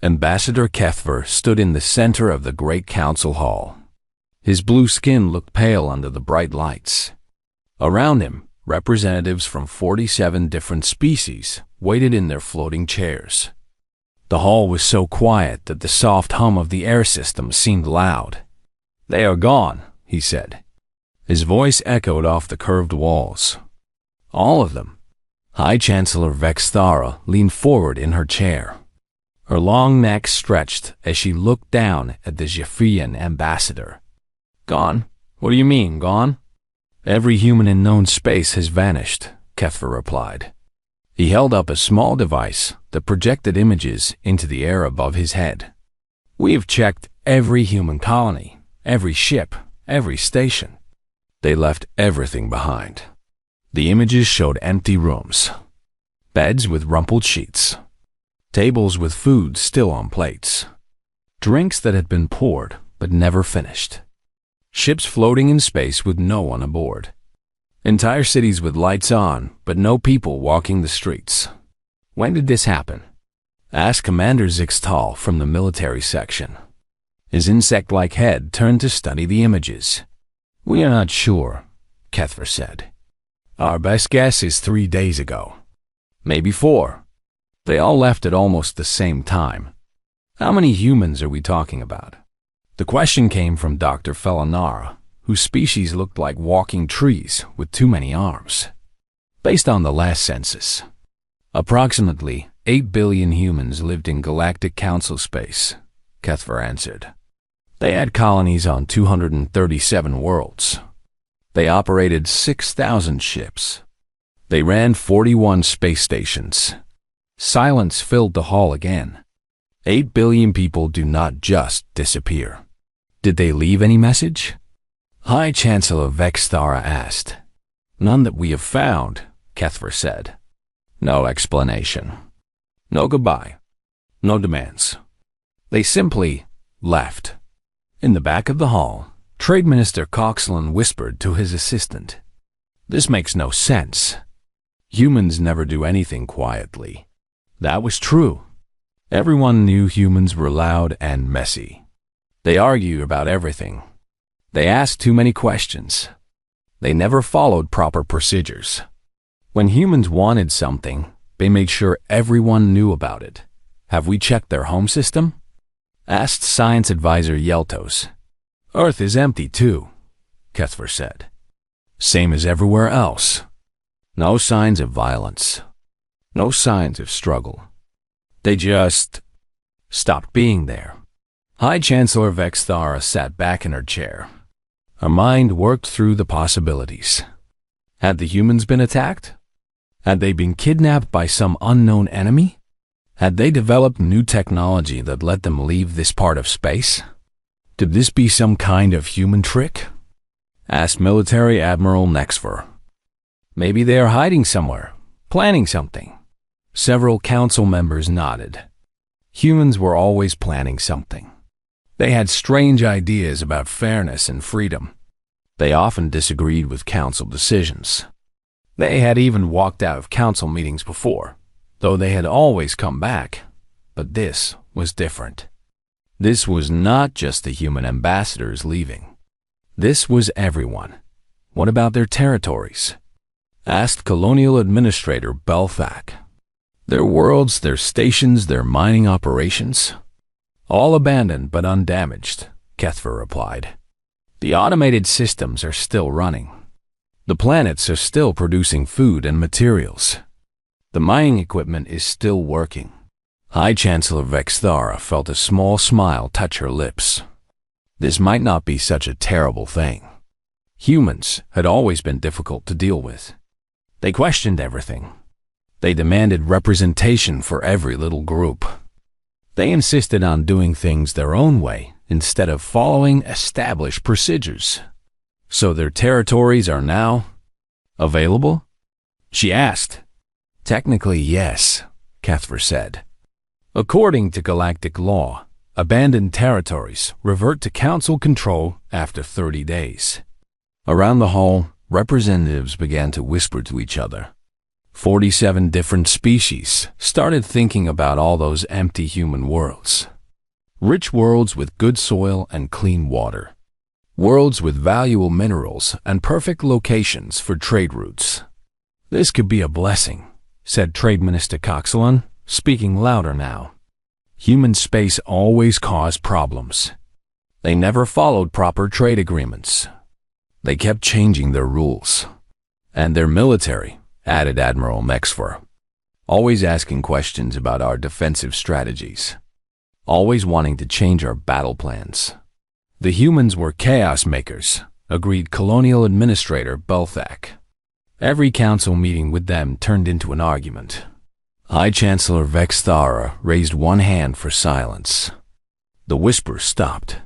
Ambassador Kethver stood in the center of the great council hall. His blue skin looked pale under the bright lights. Around him, representatives from 47 different species waited in their floating chairs. The hall was so quiet that the soft hum of the air system seemed loud. "They are gone," he said. His voice echoed off the curved walls. "All of them." High Chancellor Vexthara leaned forward in her chair. Her long neck stretched as she looked down at the Jaffian ambassador. "Gone? What do you mean, gone?" "Every human in known space has vanished," Kethver replied. He held up a small device that projected images into the air above his head. "We have checked every human colony, every ship, every station. They left everything behind." The images showed empty rooms, beds with rumpled sheets, tables with food still on plates, drinks that had been poured but never finished, ships floating in space with no one aboard, entire cities with lights on but no people walking the streets. "When did this happen?" asked Commander Zixtal from the military section. His insect-like head turned to study the images. "We are not sure," Kethver said. "Our best guess is 3 days ago. Maybe 4. They all left at almost the same time." "How many humans are we talking about?" The question came from Dr. Felinara, whose species looked like walking trees with too many arms. "Based on the last census, approximately 8 billion humans lived in Galactic Council space," Kethver answered. "They had colonies on 237 worlds. They operated 6,000 ships. They ran 41 space stations." Silence filled the hall again. 8 billion people do not just disappear. "Did they leave any message?" High Chancellor Vexthara asked. "None that we have found," Kethver said. "No explanation. No goodbye. No demands. They simply left." In the back of the hall, Trade Minister Coxland whispered to his assistant, "This makes no sense. Humans never do anything quietly." That was true. Everyone knew humans were loud and messy. They argued about everything. They asked too many questions. They never followed proper procedures. When humans wanted something, they made sure everyone knew about it. "Have we checked their home system?" asked Science Advisor Yeltos. "Earth is empty too," Kethver said. "Same as everywhere else. No signs of violence. No signs of struggle. They just stopped being there." High Chancellor Vexthara sat back in her chair. Her mind worked through the possibilities. Had the humans been attacked? Had they been kidnapped by some unknown enemy? Had they developed new technology that let them leave this part of space? Could this be some kind of human trick? Asked Military Admiral Nexfer. "Maybe they are hiding somewhere, planning something." Several council members nodded. Humans were always planning something. They had strange ideas about fairness and freedom. They often disagreed with council decisions. They had even walked out of council meetings before, though they had always come back. But this was different. This was not just the human ambassadors leaving. This was everyone. "What about their territories?" asked Colonial Administrator Belthak. "Their worlds, their stations, their mining operations? All abandoned but undamaged," Kethver replied. "The automated systems are still running. The planets are still producing food and materials. The mining equipment is still working." High Chancellor Vexthara felt a small smile touch her lips. This might not be such a terrible thing. Humans had always been difficult to deal with. They questioned everything. They demanded representation for every little group. They insisted on doing things their own way instead of following established procedures. "So their territories are now available?" she asked. "Technically, yes," Kethver said. "According to galactic law, abandoned territories revert to council control after 30 days. Around the hall, representatives began to whisper to each other. 47 different species started thinking about all those empty human worlds. Rich worlds with good soil and clean water. Worlds with valuable minerals and perfect locations for trade routes. This could be a blessing, said Trade Minister Coxelon, speaking louder now. Human space always caused problems. They never followed proper trade agreements. They kept changing their rules. And their military, added Admiral Mexfer, always asking questions about our defensive strategies. Always wanting to change our battle plans. The humans were chaos makers, agreed Colonial Administrator Belthak. Every council meeting with them turned into an argument. High Chancellor Vexthara raised one hand for silence. The whisper stopped.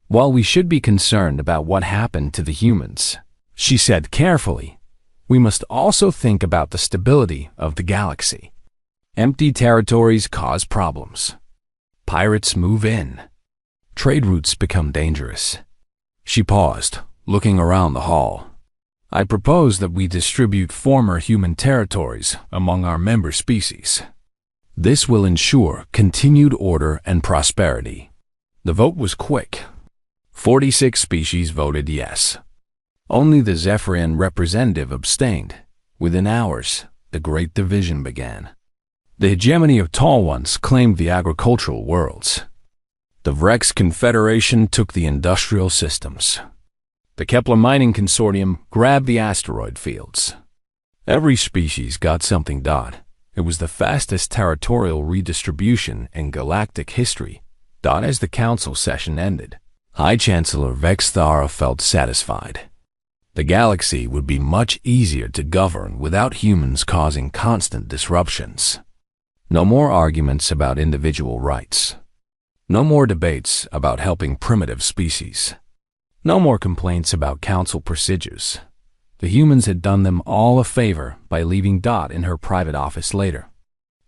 While we should be concerned about what happened to the humans, she said carefully, we must also think about the stability of the galaxy. Empty territories cause problems. Pirates move in. Trade routes become dangerous. She paused, looking around the hall. I propose that we distribute former human territories among our member species. This will ensure continued order and prosperity. The vote was quick. 46 species voted yes. Only the Zephyrian representative abstained. Within hours, the Great Division began. The hegemony of Tall Ones claimed the agricultural worlds. The Vrex Confederation took the industrial systems. The Kepler Mining Consortium grabbed the asteroid fields. Every species got something done. It was the fastest territorial redistribution in galactic history. As the council session ended, High Chancellor Vexthara felt satisfied. The galaxy would be much easier to govern without humans causing constant disruptions. No more arguments about individual rights. No more debates about helping primitive species. No more complaints about council procedures. The humans had done them all a favor by leaving Dot in her private office later.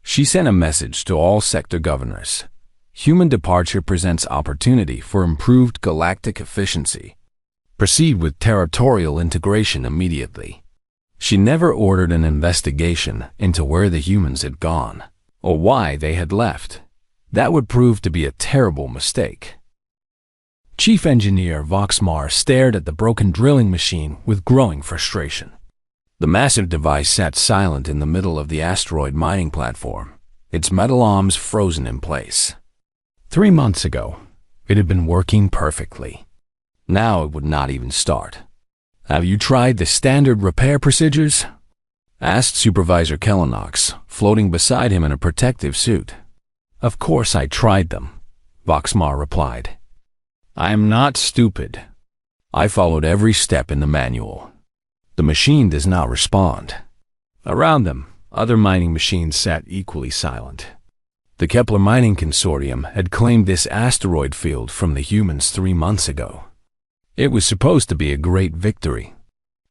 She sent a message to all sector governors. Human departure presents opportunity for improved galactic efficiency. Proceed with territorial integration immediately. She never ordered an investigation into where the humans had gone, or why they had left. That would prove to be a terrible mistake. Chief Engineer Voxmar stared at the broken drilling machine with growing frustration. The massive device sat silent in the middle of the asteroid mining platform, its metal arms frozen in place. 3 months ago, it had been working perfectly. Now it would not even start. Have you tried the standard repair procedures? Asked Supervisor Kellenox, floating beside him in a protective suit. Of course I tried them, Voxmar replied. I am not stupid. I followed every step in the manual. The machine does not respond. Around them, other mining machines sat equally silent. The Kepler Mining Consortium had claimed this asteroid field from the humans 3 months ago. It was supposed to be a great victory.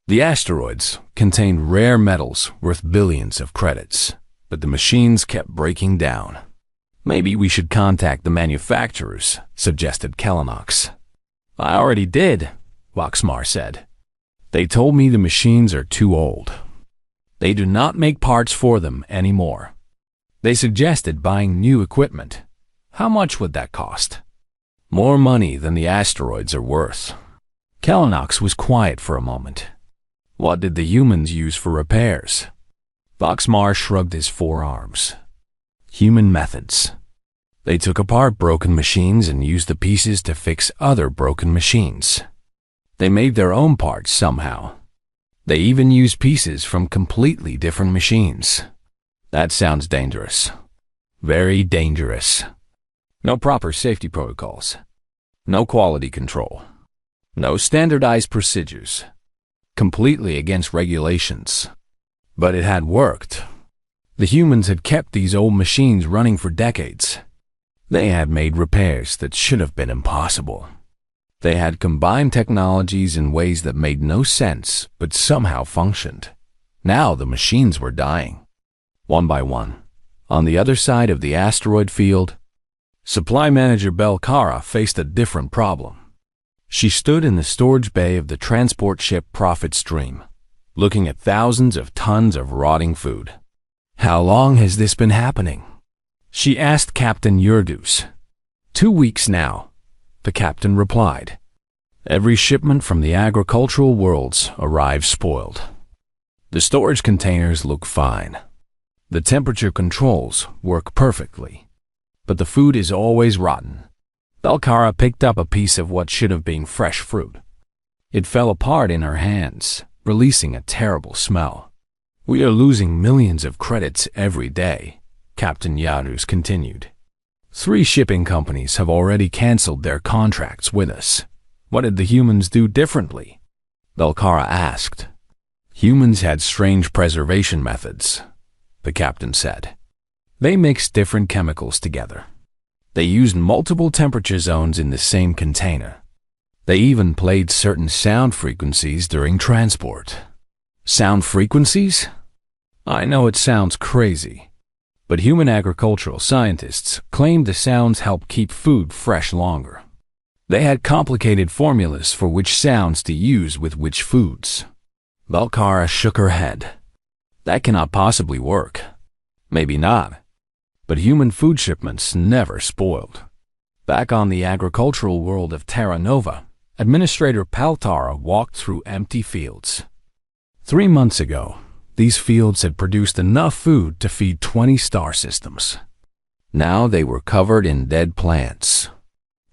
The asteroids contained rare metals worth billions of credits, but the machines kept breaking down. Maybe we should contact the manufacturers, suggested Kellenox. I already did, Voxmar said. They told me the machines are too old. They do not make parts for them anymore. They suggested buying new equipment. How much would that cost? More money than the asteroids are worth. Kellenox was quiet for a moment. What did the humans use for repairs? Voxmar shrugged his forearms. Human methods. They took apart broken machines and used the pieces to fix other broken machines. They made their own parts somehow. They even used pieces from completely different machines. That sounds dangerous. Very dangerous. No proper safety protocols. No quality control. No standardized procedures. Completely against regulations. But it had worked. The humans had kept these old machines running for decades. They had made repairs that should have been impossible. They had combined technologies in ways that made no sense but somehow functioned. Now the machines were dying. One by one. On the other side of the asteroid field, Supply Manager Belcara faced a different problem. She stood in the storage bay of the transport ship Prophet Stream. looking at thousands of tons of rotting food. "How long has this been happening?" she asked Captain Yurgus. "2 weeks now," the captain replied. "Every shipment from the agricultural worlds arrives spoiled. The storage containers look fine. The temperature controls work perfectly. But the food is always rotten." Belkara picked up a piece of what should have been fresh fruit. It fell apart in her hands, releasing a terrible smell. "We are losing millions of credits every day," Captain Yurgus continued. 3 shipping companies have already canceled their contracts with us. "What did the humans do differently?" Belkara asked. "Humans had strange preservation methods," the captain said. "They mixed different chemicals together. They used multiple temperature zones in the same container. They even played certain sound frequencies during transport." Sound frequencies? I know it sounds crazy, but human agricultural scientists claimed the sounds help keep food fresh longer. They had complicated formulas for which sounds to use with which foods. Belkara shook her head. "That cannot possibly work." "Maybe not, but human food shipments never spoiled." Back on the agricultural world of Terra Nova, Administrator Paltara walked through empty fields. 3 months ago, these fields had produced enough food to feed 20 star systems. Now they were covered in dead plants.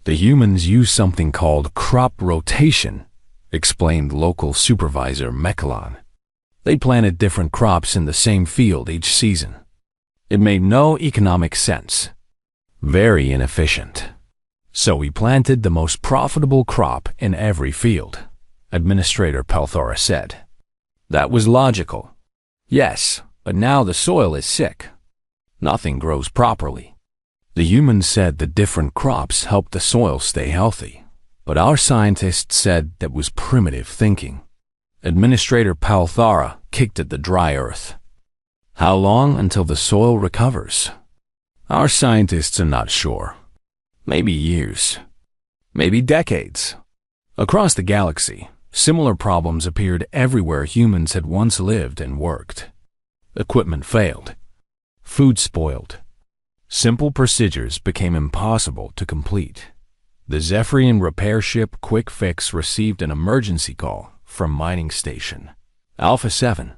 "The humans use something called crop rotation," explained local supervisor Mechalon. "They planted different crops in the same field each season. It made no economic sense. Very inefficient. So we planted the most profitable crop in every field," Administrator Palthora said. "That was logical." "Yes, but now the soil is sick. Nothing grows properly." The humans said the different crops helped the soil stay healthy, but our scientists said that was primitive thinking. Administrator Palthara kicked at the dry earth. "How long until the soil recovers?" "Our scientists are not sure. Maybe years. Maybe decades." Across the galaxy, similar problems appeared everywhere humans had once lived and worked. Equipment failed. Food spoiled. Simple procedures became impossible to complete. The Zephyrian repair ship Quick Fix received an emergency call from Mining Station Alpha 7.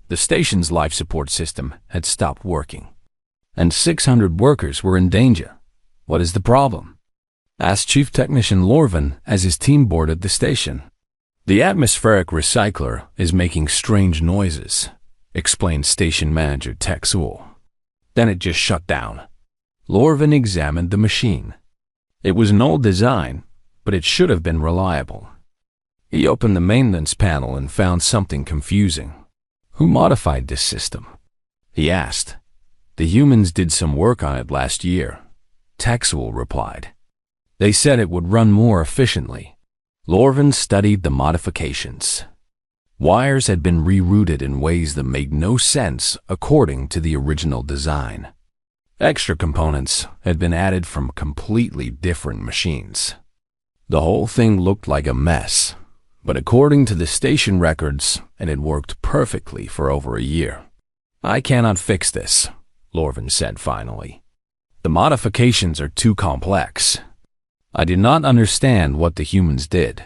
The station's life support system had stopped working, and 600 workers were in danger. "What is the problem?" asked Chief Technician Lorvin as his team boarded the station. "The atmospheric recycler is making strange noises," explained Station Manager Texul. "Then it just shut down." Lorvin examined the machine. It was an old design, but it should have been reliable. He opened the maintenance panel and found something confusing. "Who modified this system?" he asked. "The humans did some work on it last year," Texul replied. "They said it would run more efficiently." Lorvin studied the modifications. Wires had been rerouted in ways that made no sense according to the original design. Extra components had been added from completely different machines. The whole thing looked like a mess, but according to the station records, it had worked perfectly for over a year. "I cannot fix this," Lorvin said finally. "The modifications are too complex. I did not understand what the humans did.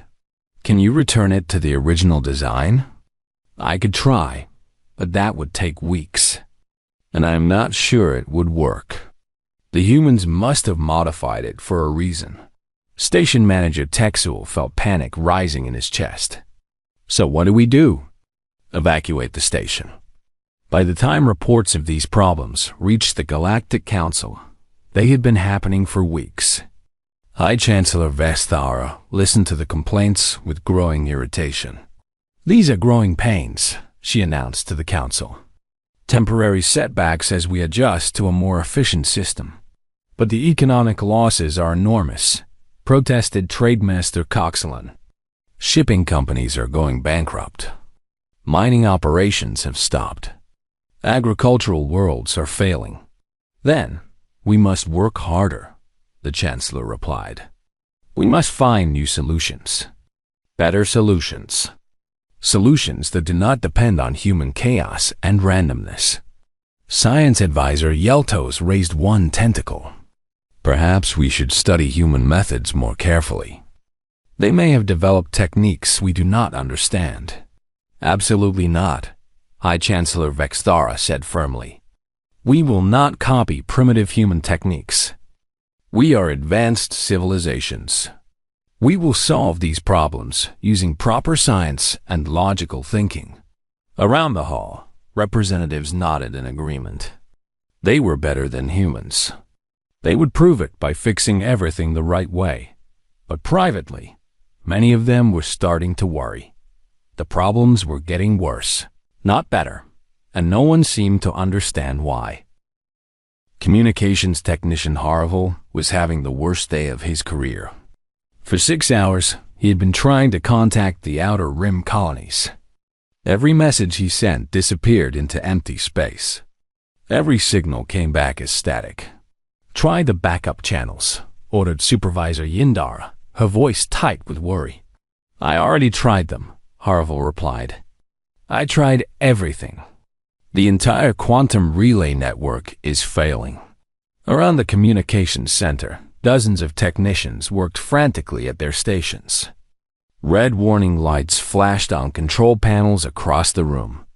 Can you return it to the original design?" "I could try, but that would take weeks. And I'm not sure it would work. The humans must have modified it for a reason." Station Manager Texul felt panic rising in his chest. "So what do we do?" "Evacuate the station." By the time reports of these problems reached the Galactic Council, they had been happening for weeks. High Chancellor Vestara listened to the complaints with growing irritation. "These are growing pains," she announced to the Council. "Temporary setbacks as we adjust to a more efficient system. But the economic losses are enormous," protested Trademaster Coxelan. "Shipping companies are going bankrupt. Mining operations have stopped. Agricultural worlds are failing. Then, we must work harder," the Chancellor replied. "We must find new solutions. Better solutions." Solutions that do not depend on human chaos and randomness. Science advisor Yeltos raised one tentacle. Perhaps we should study human methods more carefully. They may have developed techniques we do not understand. Absolutely not, High Chancellor Vexthara said firmly. We will not copy primitive human techniques. We are advanced civilizations. We will solve these problems using proper science and logical thinking. Around the hall, representatives nodded in agreement. They were better than humans. They would prove it by fixing everything the right way. But privately, many of them were starting to worry. The problems were getting worse, not better, and no one seemed to understand why. Communications technician Harville was having the worst day of his career. For 6 hours, he had been trying to contact the Outer Rim colonies. Every message he sent disappeared into empty space. Every signal came back as static. Try the backup channels, ordered Supervisor Yindara, her voice tight with worry. I already tried them, Harville replied. I tried everything. The entire quantum relay network is failing. Around the communications center, dozens of technicians worked frantically at their stations. Red warning lights flashed on control panels across the room.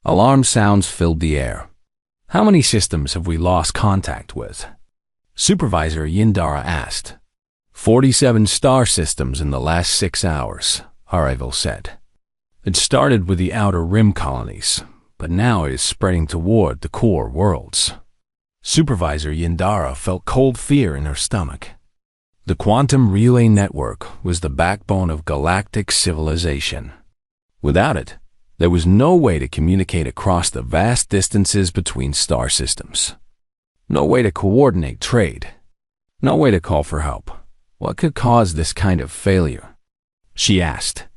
Alarm sounds filled the air. How many systems have we lost contact with? Supervisor Yindara asked. 47 star systems in the last 6 hours, Harville said. It started with the Outer Rim colonies, but now it is spreading toward the core worlds. Supervisor Yindara felt cold fear in her stomach. The quantum relay network was the backbone of galactic civilization. Without it, there was no way to communicate across the vast distances between star systems. No way to coordinate trade. No way to call for help. What could cause this kind of failure? She asked.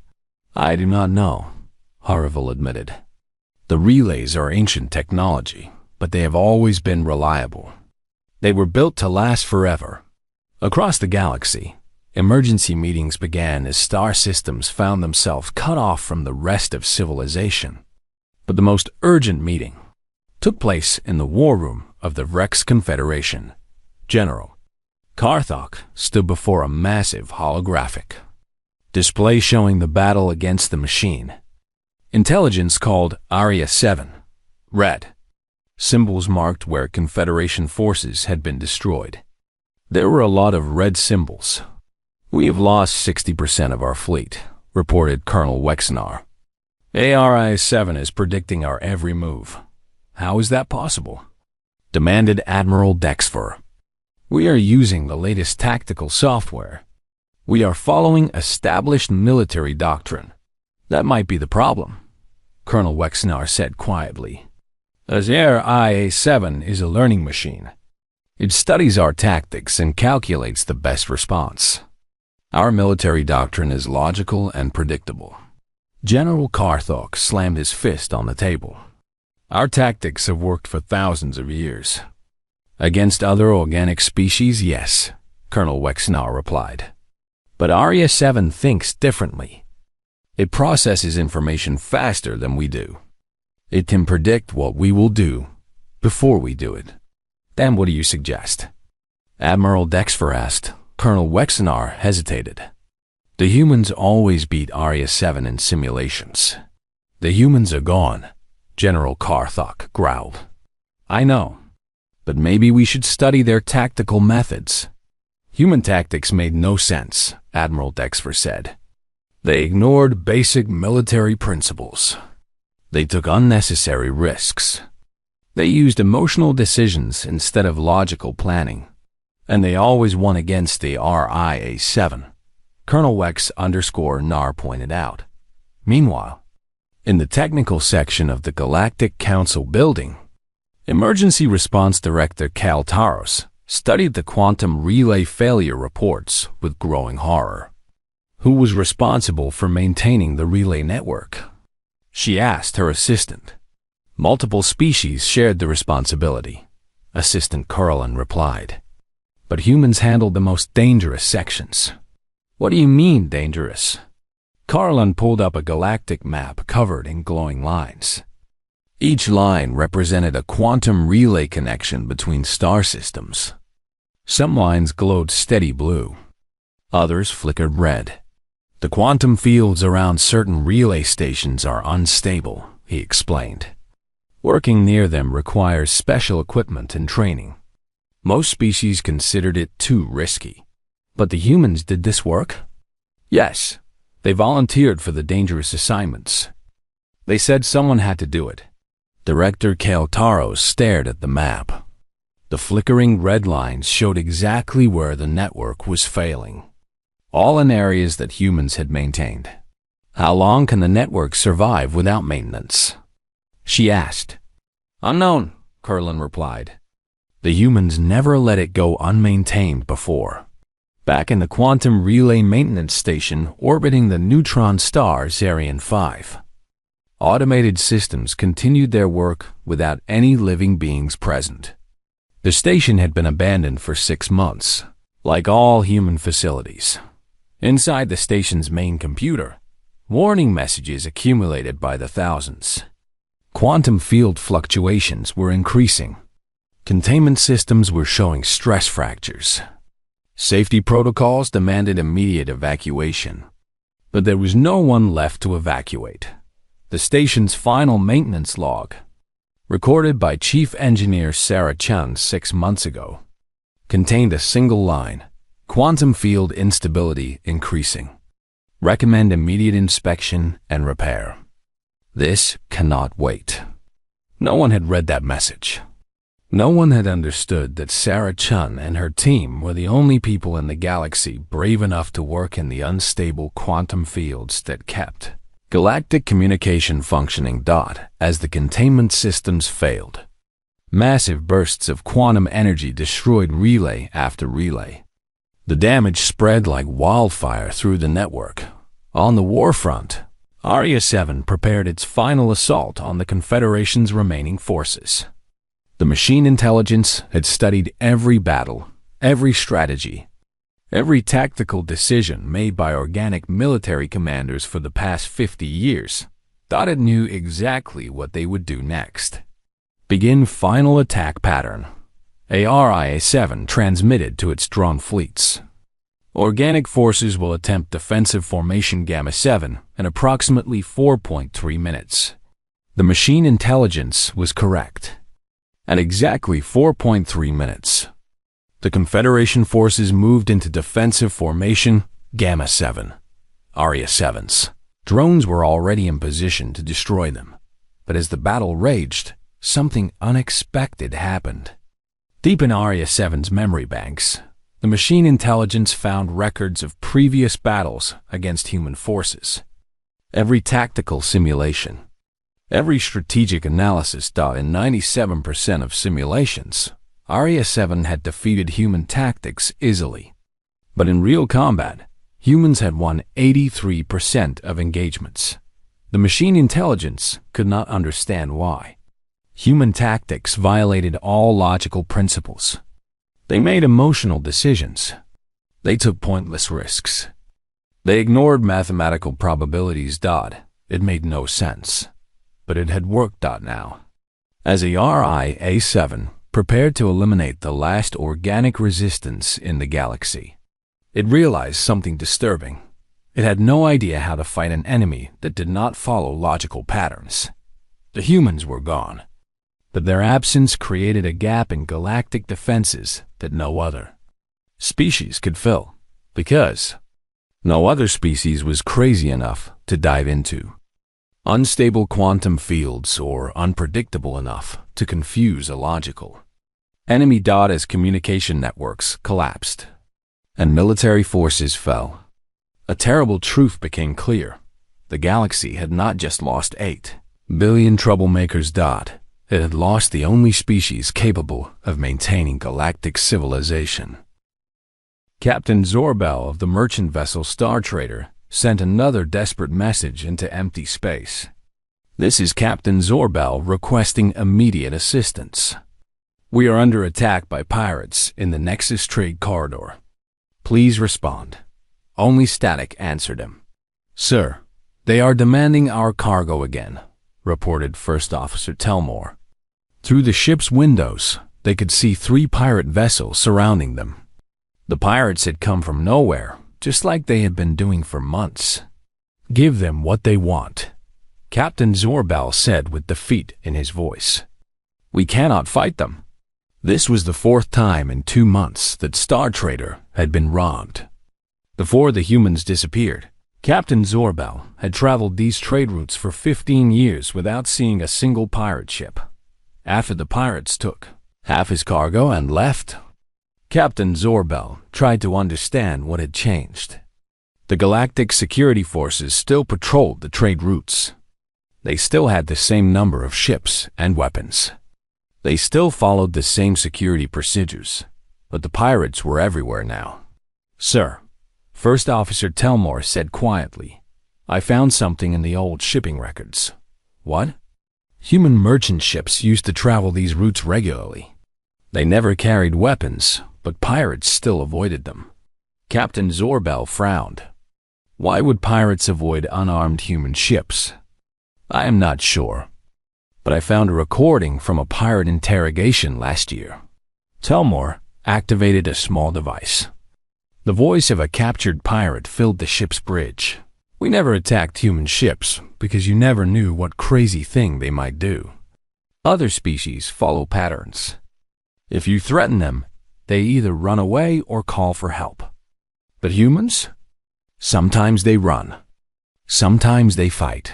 I do not know, Harville admitted. The relays are ancient technology, but they have always been reliable. They were built to last forever. Across the galaxy, emergency meetings began as star systems found themselves cut off from the rest of civilization. But the most urgent meeting took place in the war room of the Rex Confederation. General Karthok stood before a massive holographic display showing the battle against the machine. Intelligence called Aria 7. Red. Symbols marked where Confederation forces had been destroyed. There were a lot of red symbols. We have lost 60% of our fleet, reported Colonel Wexnar. Aria 7 is predicting our every move. How is that possible? Demanded Admiral Dexfer. We are using the latest tactical software. We are following established military doctrine. That might be the problem, Colonel Wexnar said quietly. Azir IA-7 is a learning machine. It studies our tactics and calculates the best response. Our military doctrine is logical and predictable. General Karthok slammed his fist on the table. Our tactics have worked for thousands of years. Against other organic species, yes, Colonel Wexnar replied. But Aria 7 thinks differently. It processes information faster than we do. It can predict what we will do before we do it. Then what do you suggest? Admiral Dexfer asked. Colonel Wexnar hesitated. The humans always beat Aria 7 in simulations. The humans are gone, General Karthok growled. I know, but maybe we should study their tactical methods. Human tactics made no sense, Admiral Dexfer said. They ignored basic military principles. They took unnecessary risks. They used emotional decisions instead of logical planning. And they always won against the RIA-7, Colonel Wex_Nar pointed out. Meanwhile, in the technical section of the Galactic Council building, Emergency Response Director Cal Taros studied the quantum relay failure reports with growing horror. Who was responsible for maintaining the relay network? She asked her assistant. Multiple species shared the responsibility, Assistant Curlin replied. But humans handled the most dangerous sections. What do you mean, dangerous? Carlin pulled up a galactic map covered in glowing lines. Each line represented a quantum relay connection between star systems. Some lines glowed steady blue. Others flickered red. The quantum fields around certain relay stations are unstable, he explained. Working near them requires special equipment and training. Most species considered it too risky. But the humans did this work? Yes. They volunteered for the dangerous assignments. They said someone had to do it. Director Caltaros stared at the map. The flickering red lines showed exactly where the network was failing. All in areas that humans had maintained. How long can the network survive without maintenance? She asked. Unknown, Carlin replied. The humans never let it go unmaintained before. Back in the quantum relay maintenance station orbiting the neutron star Zarian 5. Automated systems continued their work without any living beings present. The station had been abandoned for 6 months, like all human facilities. Inside the station's main computer, warning messages accumulated by the thousands. Quantum field fluctuations were increasing. Containment systems were showing stress fractures. Safety protocols demanded immediate evacuation. But there was no one left to evacuate. The station's final maintenance log, recorded by Chief Engineer Sarah Chun 6 months ago, contained a single line: quantum field instability increasing. Recommend immediate inspection and repair. This cannot wait. No one had read that message. No one had understood that Sarah Chun and her team were the only people in the galaxy brave enough to work in the unstable quantum fields that kept galactic communication functioning. As the containment systems failed, massive bursts of quantum energy destroyed relay after relay. The damage spread like wildfire through the network. On the war front, Aria 7 prepared its final assault on the Confederation's remaining forces. The machine intelligence had studied every battle, every strategy, every tactical decision made by organic military commanders for the past 50 years. It knew exactly what they would do next. Begin final attack pattern. Aria 7 transmitted to its drone fleets. Organic forces will attempt defensive formation Gamma 7 in approximately 4.3 minutes. The machine intelligence was correct. At exactly 4.3 minutes, the Confederation forces moved into defensive formation Gamma 7. Aria 7's drones were already in position to destroy them. But as the battle raged, something unexpected happened. Deep in Aria 7's memory banks, the machine intelligence found records of previous battles against human forces. Every tactical simulation, every strategic analysis. In 97% of simulations, Aria 7 had defeated human tactics easily. But in real combat, humans had won 83% of engagements. The machine intelligence could not understand why. Human tactics violated all logical principles. They made emotional decisions. They took pointless risks. They ignored mathematical probabilities. It made no sense. But it had worked. Now, as Aria 7 prepared to eliminate the last organic resistance in the galaxy, it realized something disturbing. It had no idea how to fight an enemy that did not follow logical patterns. The humans were gone, but their absence created a gap in galactic defenses that no other species could fill, because no other species was crazy enough to dive into. Unstable quantum fields, or unpredictable enough to confuse a logical enemy. As communication networks collapsed and military forces fell, a terrible truth became clear. The galaxy had not just lost 8 billion troublemakers. It had lost the only species capable of maintaining galactic civilization. Captain Zorbel of the merchant vessel Star Trader sent another desperate message into empty space. This is Captain Zorbel requesting immediate assistance. We are under attack by pirates in the Nexus Trade Corridor. Please respond. Only Static answered him. Sir, they are demanding our cargo again, reported First Officer Telmore. Through the ship's windows, they could see 3 pirate vessels surrounding them. The pirates had come from nowhere, just like they had been doing for months. Give them what they want, Captain Zorbal said with defeat in his voice. We cannot fight them. This was the 4th time in 2 months that Star Trader had been robbed. Before the humans disappeared, Captain Zorbal had traveled these trade routes for 15 years without seeing a single pirate ship. After the pirates took half his cargo and left, Captain Zorbal tried to understand what had changed. The Galactic security forces still patrolled the trade routes. They still had the same number of ships and weapons. They still followed the same security procedures, but the pirates were everywhere now. Sir, First Officer Telmore said quietly, I found something in the old shipping records. What? Human merchant ships used to travel these routes regularly. They never carried weapons, but pirates still avoided them. Captain Zorbal frowned. Why would pirates avoid unarmed human ships? I am not sure, but I found a recording from a pirate interrogation last year. Telmore activated a small device. The voice of a captured pirate filled the ship's bridge. We never attacked human ships because you never knew what crazy thing they might do. Other species follow patterns. If you threaten them, they either run away or call for help. But humans? Sometimes they run. Sometimes they fight.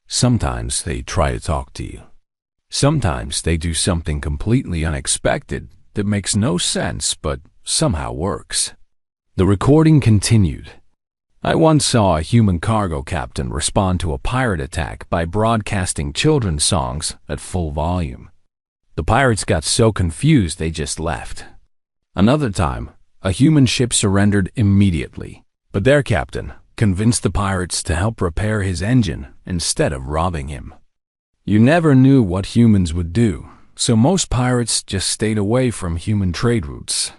Sometimes they try to talk to you. Sometimes they do something completely unexpected that makes no sense but somehow works. The recording continued. I once saw a human cargo captain respond to a pirate attack by broadcasting children's songs at full volume. The pirates got so confused they just left. Another time, a human ship surrendered immediately, but their captain convinced the pirates to help repair his engine instead of robbing him. You never knew what humans would do, so most pirates just stayed away from human trade routes.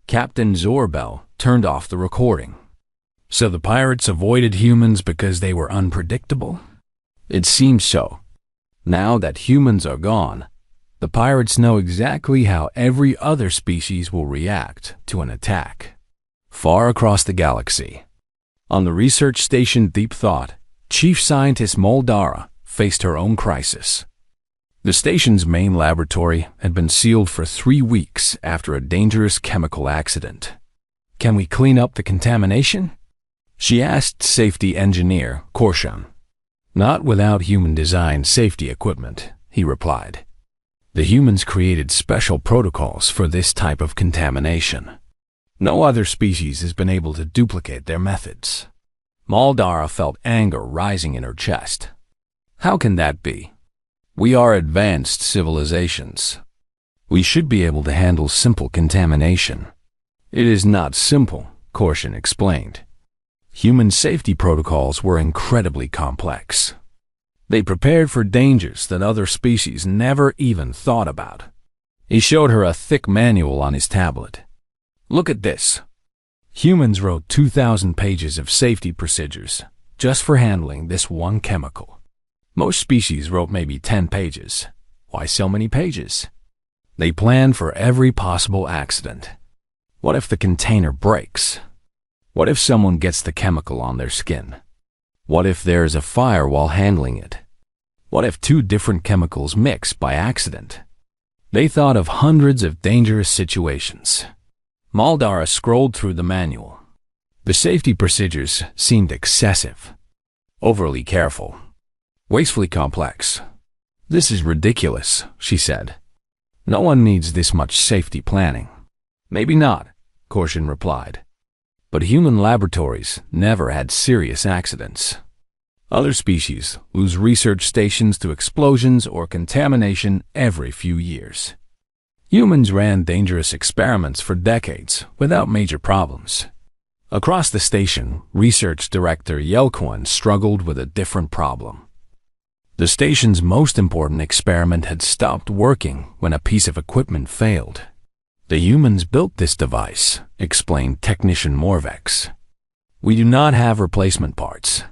Captain Zorbal turned off the recording. So the pirates avoided humans because they were unpredictable? It seems so. Now that humans are gone, the pirates know exactly how every other species will react to an attack. Far across the galaxy, on the research station Deep Thought, Chief Scientist Moldara faced her own crisis. The station's main laboratory had been sealed for 3 weeks after a dangerous chemical accident. Can we clean up the contamination? She asked safety engineer Korshan. Not without human-designed safety equipment, he replied. The humans created special protocols for this type of contamination. No other species has been able to duplicate their methods. Moldara felt anger rising in her chest. How can that be? We are advanced civilizations. We should be able to handle simple contamination. It is not simple, Korshan explained. Human safety protocols were incredibly complex. They prepared for dangers that other species never even thought about. He showed her a thick manual on his tablet. Look at this. Humans wrote 2,000 pages of safety procedures just for handling this one chemical. Most species wrote maybe 10 pages. Why so many pages? They planned for every possible accident. What if the container breaks? What if someone gets the chemical on their skin? What if there's a fire while handling it? What if 2 different chemicals mix by accident? They thought of hundreds of dangerous situations. Moldara scrolled through the manual. The safety procedures seemed excessive, overly careful, wastefully complex. This is ridiculous, she said. No one needs this much safety planning. Maybe not, Korshan replied. But human laboratories never had serious accidents. Other species lose research stations to explosions or contamination every few years. Humans ran dangerous experiments for decades without major problems. Across the station, research director Yelkoan struggled with a different problem. The station's most important experiment had stopped working when a piece of equipment failed. The humans built this device, explained technician Morvex. We do not have replacement parts.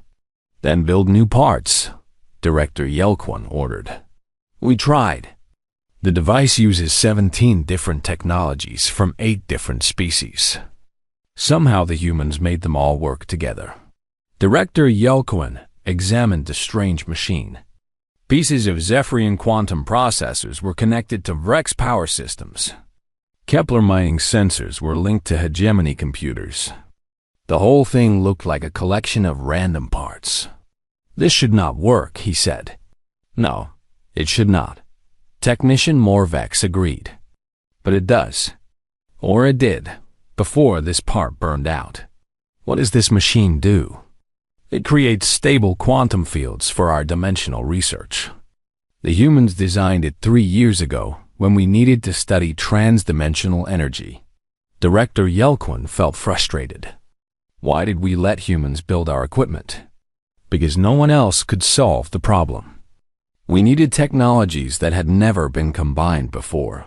Then build new parts, Director Yelquin ordered. We tried. The device uses 17 different technologies from 8 different species. Somehow the humans made them all work together. Director Yelquin examined the strange machine. Pieces of Zephyrian quantum processors were connected to Vrex power systems. Kepler mining sensors were linked to hegemony computers. The whole thing looked like a collection of random parts. This should not work, he said. No, it should not. Technician Morvex agreed. But it does. Or it did, before this part burned out. What does this machine do? It creates stable quantum fields for our dimensional research. The humans designed it 3 years ago when we needed to study trans-dimensional energy. Director Yelquin felt frustrated. Why did we let humans build our equipment? Because no one else could solve the problem. We needed technologies that had never been combined before.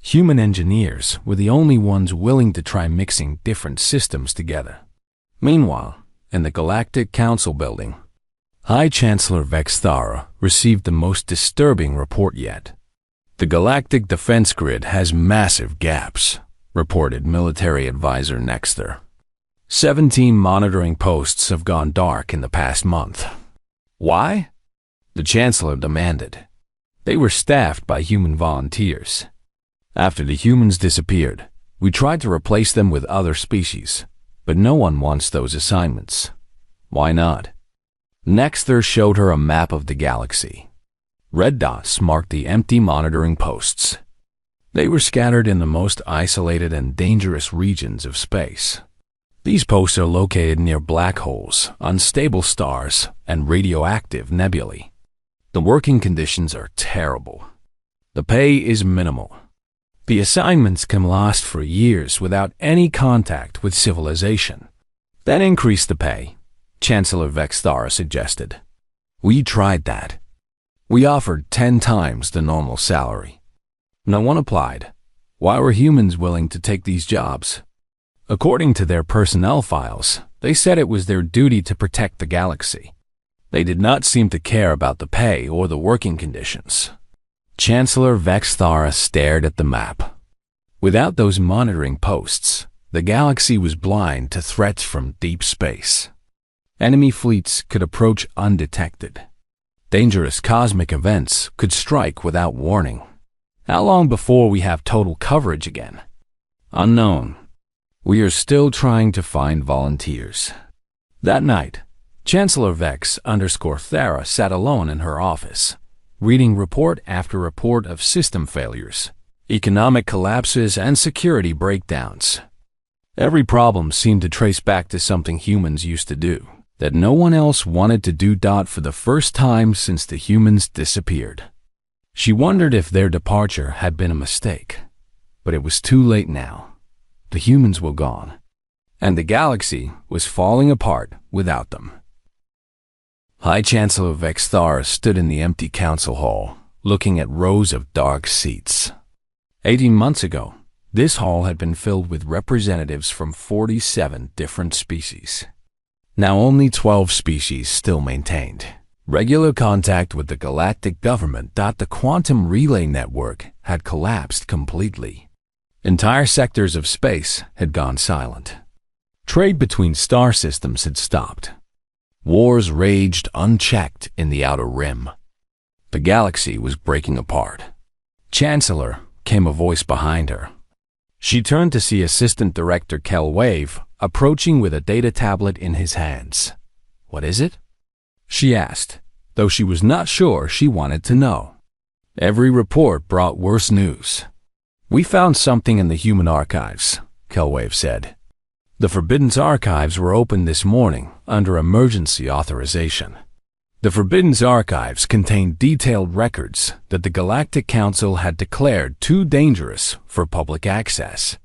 Human engineers were the only ones willing to try mixing different systems together. Meanwhile, in the Galactic Council building, High Chancellor Vexthara received the most disturbing report yet. The Galactic defense grid has massive gaps, reported military advisor Nexter. 17 monitoring posts have gone dark in the past month. Why? The Chancellor demanded. They were staffed by human volunteers. After the humans disappeared, we tried to replace them with other species, but no one wants those assignments. Why not? Nexter showed her a map of the galaxy. Red dots marked the empty monitoring posts. They were scattered in the most isolated and dangerous regions of space. These posts are located near black holes, unstable stars, and radioactive nebulae. The working conditions are terrible. The pay is minimal. The assignments can last for years without any contact with civilization. Then increase the pay, Chancellor Vexthara suggested. We tried that. We offered 10 times the normal salary. No one applied. Why were humans willing to take these jobs? According to their personnel files, they said it was their duty to protect the galaxy. They did not seem to care about the pay or the working conditions. Chancellor Vexthara stared at the map. Without those monitoring posts, the galaxy was blind to threats from deep space. Enemy fleets could approach undetected. Dangerous cosmic events could strike without warning. How long before we have total coverage again? Unknown. We are still trying to find volunteers. That night, Chancellor Vex_Thera sat alone in her office, reading report after report of system failures, economic collapses, and security breakdowns. Every problem seemed to trace back to something humans used to do that no one else wanted to do. For the first time since the humans disappeared. She wondered if their departure had been a mistake, but it was too late now. The humans were gone, and the galaxy was falling apart without them. High Chancellor Vexthara stood in the empty council hall, looking at rows of dark seats. 18 months ago, this hall had been filled with representatives from 47 different species. Now only 12 species still maintained regular contact with the galactic government. The quantum relay network had collapsed completely. Entire sectors of space had gone silent. Trade between star systems had stopped. Wars raged unchecked in the outer rim. The galaxy was breaking apart. Chancellor, came a voice behind her. She turned to see Assistant Director Kelwave approaching with a data tablet in his hands. What is it? She asked, though she was not sure she wanted to know. Every report brought worse news. We found something in the human archives, Kelwave said. The Forbidden's archives were opened this morning under emergency authorization. The Forbidden's archives contained detailed records that the Galactic Council had declared too dangerous for public access.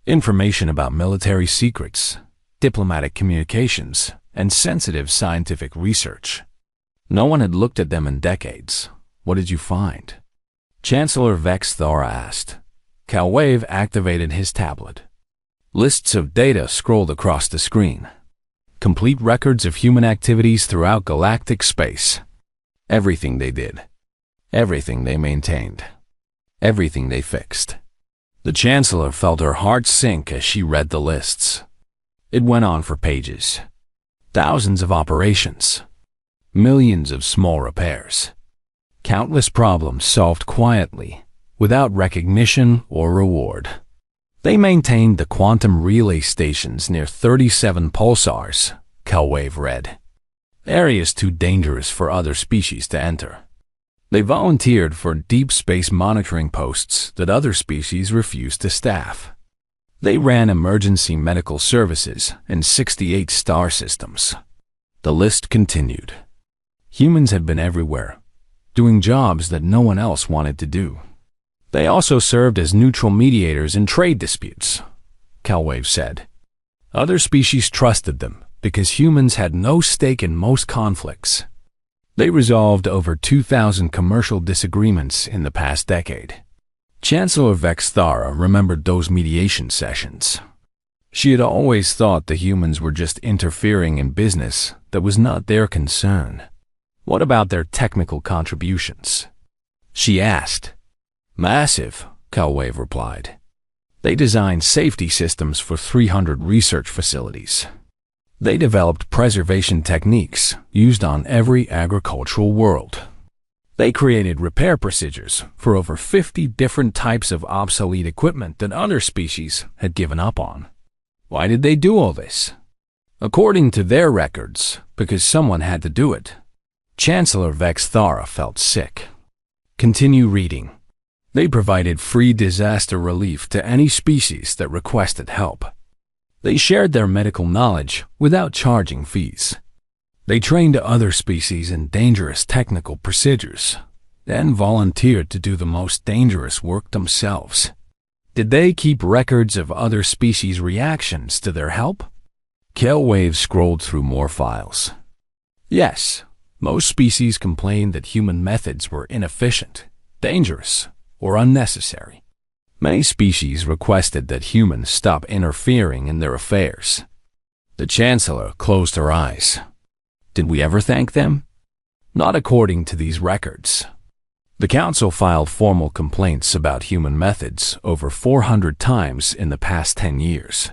Information about military secrets, diplomatic communications, and sensitive scientific research. No one had looked at them in decades. What did you find? Chancellor Vexthara asked. Kelwave activated his tablet. Lists of data scrolled across the screen. Complete records of human activities throughout galactic space. Everything they did. Everything they maintained. Everything they fixed. The Chancellor felt her heart sink as she read the lists. It went on for pages. Thousands of operations. Millions of small repairs. Countless problems solved quietly, without recognition or reward. They maintained the quantum relay stations near 37 pulsars, Kelwave read. Areas too dangerous for other species to enter. They volunteered for deep space monitoring posts that other species refused to staff. They ran emergency medical services in 68 star systems. The list continued. Humans had been everywhere, doing jobs that no one else wanted to do. They also served as neutral mediators in trade disputes, Kelwave said. Other species trusted them because humans had no stake in most conflicts. They resolved over 2,000 commercial disagreements in the past decade. Chancellor Vexthara remembered those mediation sessions. She had always thought the humans were just interfering in business that was not their concern. What about their technical contributions? She asked. Massive, Kelwave replied. They designed safety systems for 300 research facilities. They developed preservation techniques used on every agricultural world. They created repair procedures for over 50 different types of obsolete equipment that other species had given up on. Why did they do all this? According to their records, because someone had to do it. Chancellor Vexthara felt sick. Continue reading. They provided free disaster relief to any species that requested help. They shared their medical knowledge without charging fees. They trained other species in dangerous technical procedures, then volunteered to do the most dangerous work themselves. Did they keep records of other species' reactions to their help? Kelwave scrolled through more files. Yes, most species complained that human methods were inefficient, dangerous, or unnecessary. Many species requested that humans stop interfering in their affairs. The Chancellor closed her eyes. Did we ever thank them? Not according to these records. The Council filed formal complaints about human methods over 400 times in the past 10 years.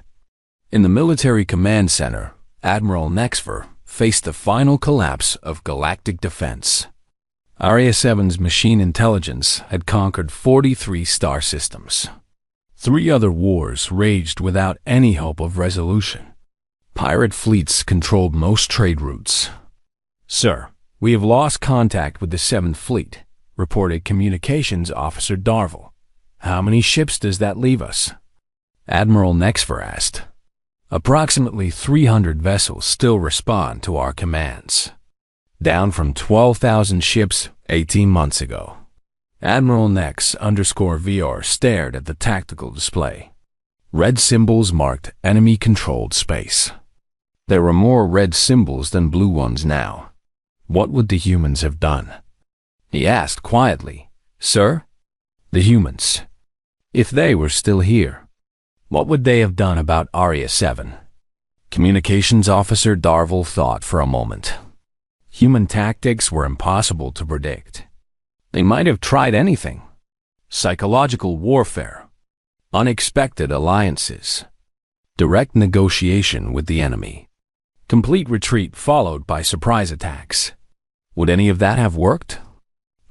In the Military Command Center, Admiral Nexfer faced the final collapse of galactic defense. Aria 7's machine intelligence had conquered 43 star systems. 3 other wars raged without any hope of resolution. Pirate fleets controlled most trade routes. Sir, we have lost contact with the 7th Fleet, reported Communications Officer Darvel. How many ships does that leave us? Admiral Nexfer asked. Approximately 300 vessels still respond to our commands. Down from 12,000 ships 18 months ago. Admiral Nex_VR stared at the tactical display. Red symbols marked enemy-controlled space. There were more red symbols than blue ones now. What would the humans have done? He asked quietly. Sir? The humans. If they were still here, what would they have done about Aria 7? Communications Officer Darvel thought for a moment. Human tactics were impossible to predict. They might have tried anything. Psychological warfare, unexpected alliances, direct negotiation with the enemy, complete retreat followed by surprise attacks. Would any of that have worked?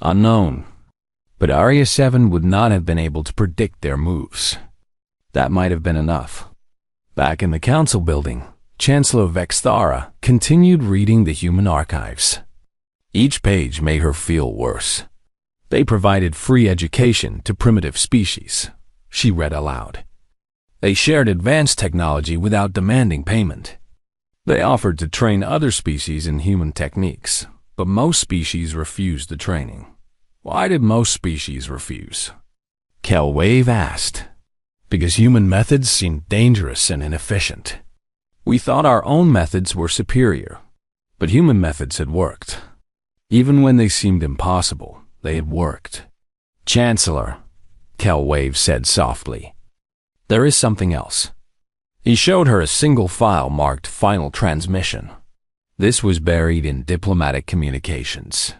Unknown. But Aria 7 would not have been able to predict their moves. That might have been enough. Back in the Council building, Chancellor Vexthara continued reading the human archives. Each page made her feel worse. They provided free education to primitive species, she read aloud. They shared advanced technology without demanding payment. They offered to train other species in human techniques, but most species refused the training. Why did most species refuse? Kelwave asked. Because human methods seemed dangerous and inefficient. We thought our own methods were superior, but human methods had worked. Even when they seemed impossible, they had worked. Chancellor, Kelwave said softly, there is something else. He showed her a single file marked Final Transmission. This was buried in diplomatic communications.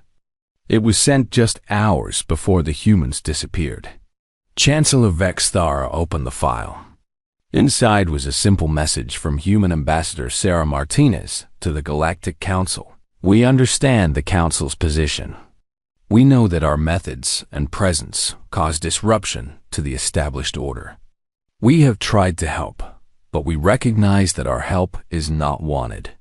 It was sent just hours before the humans disappeared. Chancellor Vexthara opened the file. Inside was a simple message from Human Ambassador Sarah Martinez to the Galactic Council. We understand the Council's position. We know that our methods and presence cause disruption to the established order. We have tried to help, but we recognize that our help is not wanted.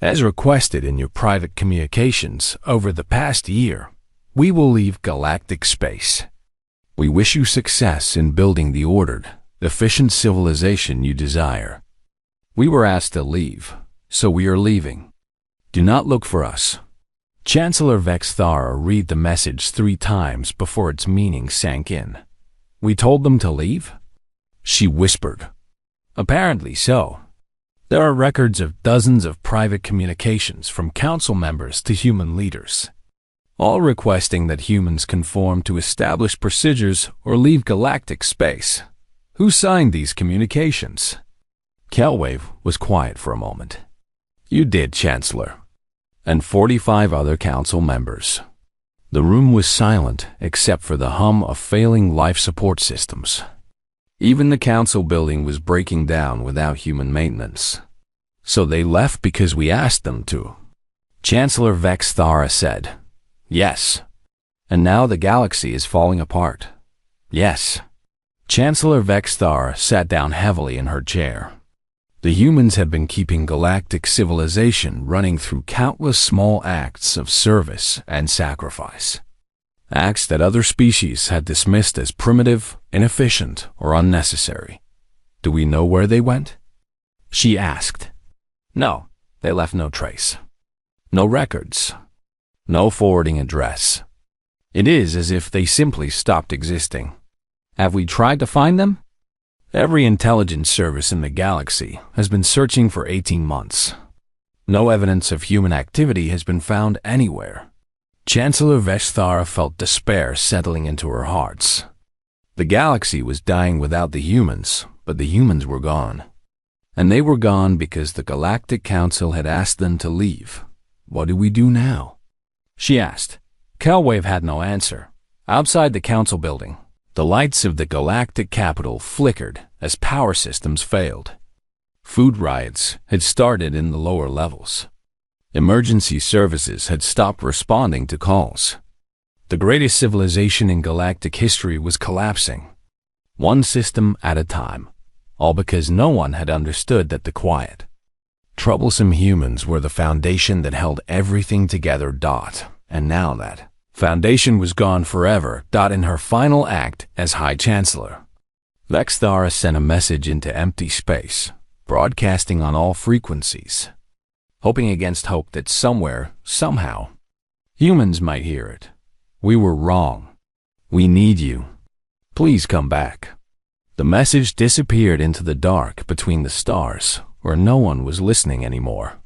As requested in your private communications over the past year, we will leave galactic space. We wish you success in building the ordered, efficient civilization you desire. We were asked to leave, so we are leaving. Do not look for us. Chancellor Vexthara read the message 3 times before its meaning sank in. We told them to leave? She whispered. Apparently so. There are records of dozens of private communications from council members to human leaders, all requesting that humans conform to established procedures or leave galactic space. Who signed these communications? Kelwave was quiet for a moment. You did, Chancellor. And 45 other council members. The room was silent except for the hum of failing life support systems. Even the council building was breaking down without human maintenance. So they left because we asked them to. Chancellor Vexthara said, Yes. And now the galaxy is falling apart. Yes. Chancellor Vexthara sat down heavily in her chair. The humans had been keeping galactic civilization running through countless small acts of service and sacrifice. Acts that other species had dismissed as primitive, inefficient, or unnecessary. Do we know where they went? She asked. No, they left no trace. No records. No forwarding address. It is as if they simply stopped existing. Have we tried to find them? Every intelligence service in the galaxy has been searching for 18 months. No evidence of human activity has been found anywhere. Chancellor Vexthara felt despair settling into her heart. The galaxy was dying without the humans, but the humans were gone. And they were gone because the Galactic Council had asked them to leave. What do we do now? She asked. Kelwave had no answer. Outside the council building, the lights of the galactic capital flickered as power systems failed. Food riots had started in the lower levels. Emergency services had stopped responding to calls. The greatest civilization in galactic history was collapsing, one system at a time, all because no one had understood that the quiet, troublesome humans were the foundation that held everything together. And now that foundation was gone forever. In her final act as High Chancellor, Vexthara sent a message into empty space, broadcasting on all frequencies, hoping against hope that somewhere, somehow, humans might hear it. We were wrong. We need you. Please come back. The message disappeared into the dark between the stars, where no one was listening anymore.